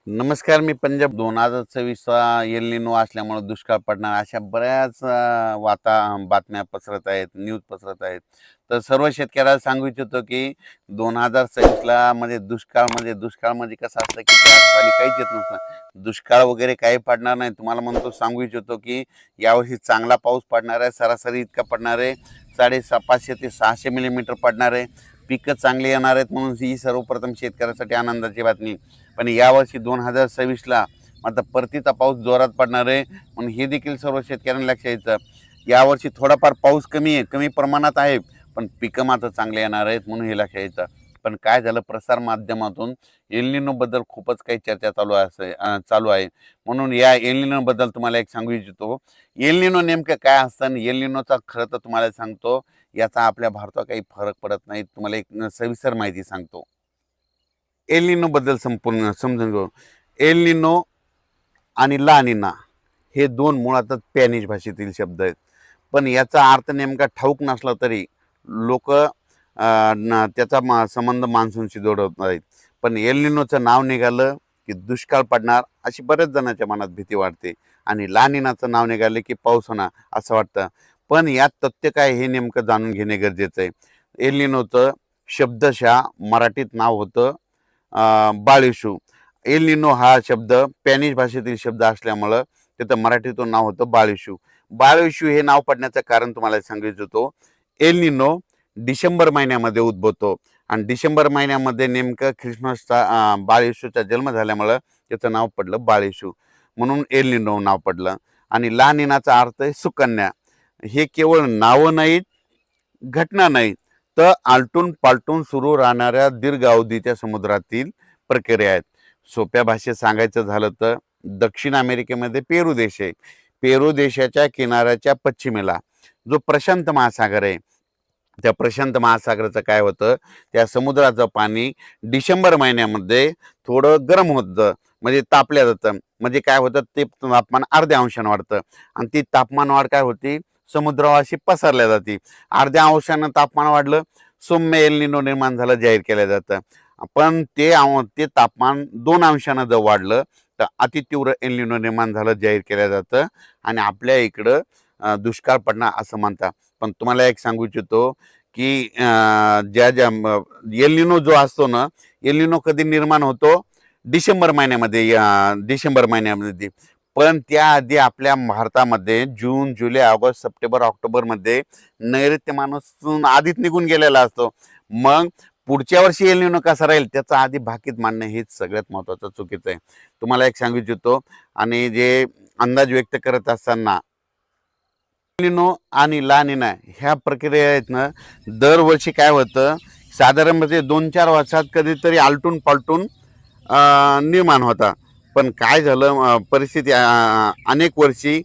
नमस्कार. मी Punjab 2026 El Nino असल्यामुळे दुष्काळ पडणार अशा बऱ्याच बातम्या पसरत आहेत, न्यूज पसरत आहेत. तर सर्व शेतकऱ्याला सांगू इच्छितो की 2026ला दुष्काळ म्हणजे कसं असतं की त्या खाली काहीच येत नसतं. दुष्काळ वगैरे काही पडणार नाही. तुम्हाला म्हणतो सांगू इच्छितो की यावर्षी चांगला पाऊस पडणार आहे. सरासरी इतका पडणार आहे, 550 ते 600 मिलीमीटर पडणार आहे. पिकं चांगली येणार आहेत, म्हणून ही सर्वप्रथम शेतकऱ्यासाठी आनंदाची बातमी. पण यावर्षी 2026ला आता परतीचा पाऊस जोरात पडणार आहे, म्हणून हे देखील सर्व शेतकऱ्यांना लक्षात यायचं. यावर्षी थोडाफार पाऊस कमी प्रमाणात आहे, पण पिकं मात्र चांगले येणार आहेत, म्हणून हे लक्षात यायचं. पण काय झालं, प्रसार माध्यमातून एल निनो बद्दल खूपच काही चर्चा चालू आहे. म्हणून या एल निनो बद्दल तुम्हाला एक सांगू इच्छितो. एल निनो नेमकं काय असतं आणि एल निनोचा खरं तर तुम्हाला सांगतो, याचा आपल्या भारतात काही फरक पडत नाही. तुम्हाला एक सविस्तर माहिती सांगतो एल निनो बद्दल संपूर्ण समजून घेऊ. एल निनो आणि ला निना हे दोन मुळातच स्पॅनिश भाषेतील शब्द आहेत. पण याचा अर्थ नेमका ठाऊक नसला तरी लोक त्याचा संबंध मान्सूनशी जोडत आहेत. पण एल निनोचं नाव निघालं की दुष्काळ पडणार अशी बऱ्याच जणांच्या मनात भीती वाटते, आणि ला निनाचं नाव निघालं की पाऊस होणार असं वाटतं. पण यात तथ्य काय हे नेमकं जाणून घेणे गरजेचं आहे. एल निनोचं शब्दशः मराठीत नाव होतं बाळिशू. एल निनो हा शब्द स्पॅनिश भाषेतील शब्द असल्यामुळं त्याचं मराठीतून नाव होतं बाळिशू. बाळिशू हे नाव पडण्याचं कारण तुम्हाला सांगायचं होतो. एल निनो डिसेंबर महिन्यामध्ये उद्भवतो, आणि डिसेंबर महिन्यामध्ये नेमकं ख्रिसमसचा बाळिशूचा जन्म झाल्यामुळं त्याचं नाव पडलं बाळिशू, म्हणून एल निनो नाव पडलं. आणि ला निनाचा अर्थ आहे सुकन्या. हे केवळ नावं नाहीत, घटना नाहीत, तर आलटून पालटून सुरू राहणाऱ्या दीर्घ अवधीच्या समुद्रातील प्रक्रिया आहेत. सोप्या भाषेत सांगायचं झालं तर दक्षिण अमेरिकेमध्ये पेरू देश आहे. पेरू देशाच्या किनाऱ्याच्या पश्चिमेला जो प्रशांत महासागर आहे, त्या प्रशांत महासागराचं काय होतं, त्या समुद्राचं पाणी डिसेंबर महिन्यामध्ये थोडं गरम होतं, म्हणजे तापल्या जातं. म्हणजे काय होतं, ते तापमान अर्ध्या अंशानं वाढतं, आणि ती तापमान वाढ काय होती, समुद्रावाशी पसरल्या जाते. अर्ध्या अंशानं तापमान वाढलं, सौम्य एल निनो निर्माण झालं जाहीर केलं जातं. पण ते तापमान 2 अंशानं जर वाढलं तर अतितीव्र एल निनो निर्माण झालं जाहीर केलं जातं, आणि आपल्या इकडं दुष्काळ पडणार असं म्हणतात. पण तुम्हाला एक सांगू इच्छितो की ज्या ज्या एल निनो जो असतो ना, एल निनो कधी निर्माण होतो, डिसेंबर महिन्यामध्ये. पण त्याआधी आपल्या भारतामध्ये जून, जुलै, ऑगस्ट, सप्टेंबर, ऑक्टोबरमध्ये नैऋत्य मान्सून आधीच निघून गेलेला असतो. मग पुढच्या वर्षी एल निनो कसा राहील त्याचा आधी भाकीत मांडणं हेच सगळ्यात महत्त्वाचं चुकीचं आहे. तुम्हाला एक सांगू इच्छितो, आणि जे अंदाज व्यक्त करत असताना एल निनो आणि ला निना ह्या प्रक्रिया आहेत ना, दरवर्षी काय होतं, साधारणपणे 2-4 वर्षात कधीतरी आलटून पालटून निर्माण होता. पण काय झालं, परिस्थिती अनेक वर्षी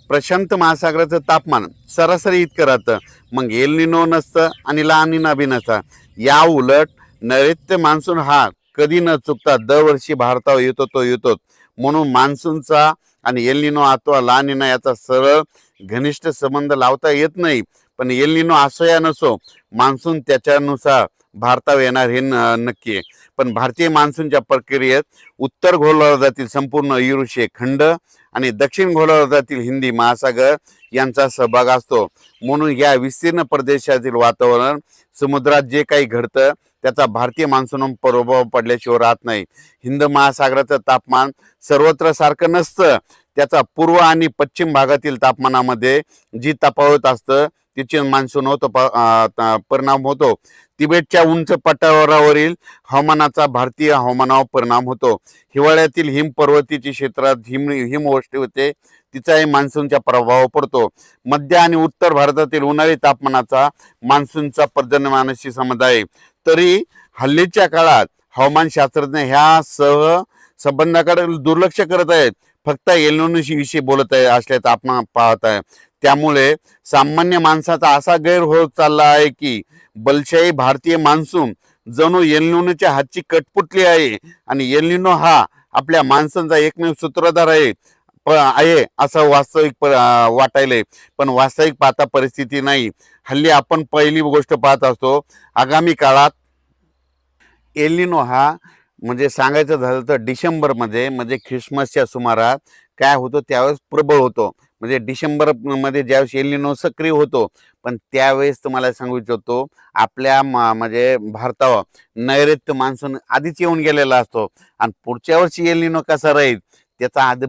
प्रशांत महासागराचं तापमान सरासरी इतकं राहतं, मग एल निनो नसतं आणि ला निना बी नसतं. या उलट नैऋत्य मान्सून हा कधी न चुकता दरवर्षी भारतावर येतोच. म्हणून मान्सूनचा आणि एल निनो अथवा ला निना याचा सरळ घनिष्ठ संबंध लावता येत नाही. पण एल निनो असो या नसो, मान्सून त्याच्यानुसार भारतावर येणार हे नक्की आहे. पण भारतीय मान्सूनच्या प्रक्रियेत उत्तर गोलार्धातील संपूर्ण युरोशिय खंड आणि दक्षिण गोलार्धातील हिंदी महासागर यांचा सहभाग असतो. म्हणून या विस्तीर्ण प्रदेशातील वातावरण, समुद्रात जे काही घडतं त्याचा भारतीय मान्सून प्रभाव पडल्याशिवाय राहत नाही. हिंद महासागराचं तापमान सर्वत्र सारखं नसतं. त्याचा पूर्व आणि पश्चिम भागातील तापमानामध्ये जी तफावत असतं तिचे मान्सून परिणाम होतो. तिबेटच्या उंच पठारावरील हवामानाचा भारतीय हवामानावर परिणाम होतो. हिवाळ्यातील हिमपर्वतीच्या क्षेत्रात हिमवृष्टी होते, तिचाही मान्सूनचा प्रभाव पडतो. मध्य आणि उत्तर भारतातील उन्हाळी तापमानाचा मान्सूनचा पर्जन्यमानाशी संबंध आहे. तरी हल्लीच्या काळात हवामानशास्त्रज्ञ ह्या संबंधाकडे दुर्लक्ष करत आहेत, फक्त एल निनो विषयी बोलत आहे असल्याचं आपण पाहत आहे. त्यामुळे सामान्य माणसाचा असा गैर होत चालला आहे की बलशाही भारतीय मान्सून जणू एल निनोच्या हातची कटपुटली आहे, आणि एल निनो हा आपल्या मान्सूनचा एकमेव सूत्रधार आहे असं वास्तविक वाटायलंय. पण वास्तविक पाहता परिस्थिती नाही. हल्ली आपण पहिली गोष्ट पाहत असतो, आगामी काळात एल निनो हा म्हणजे सांगायचं झालं तर डिसेंबरमध्ये म्हणजे ख्रिसमसच्या सुमारास काय होतं त्यावेळेस प्रबळ होतो. म्हणजे डिसेंबरमध्ये ज्यावेळेस एल निनो सक्रिय होतो, पण त्यावेळेस तुम्हाला सांगू इच्छितो आपल्या म्हणजे भारतावर नैऋत्य मान्सून आधीच येऊन गेलेला असतो आणि पुढच्या वर्षी एल निनो कसा राहील त्याचा आधी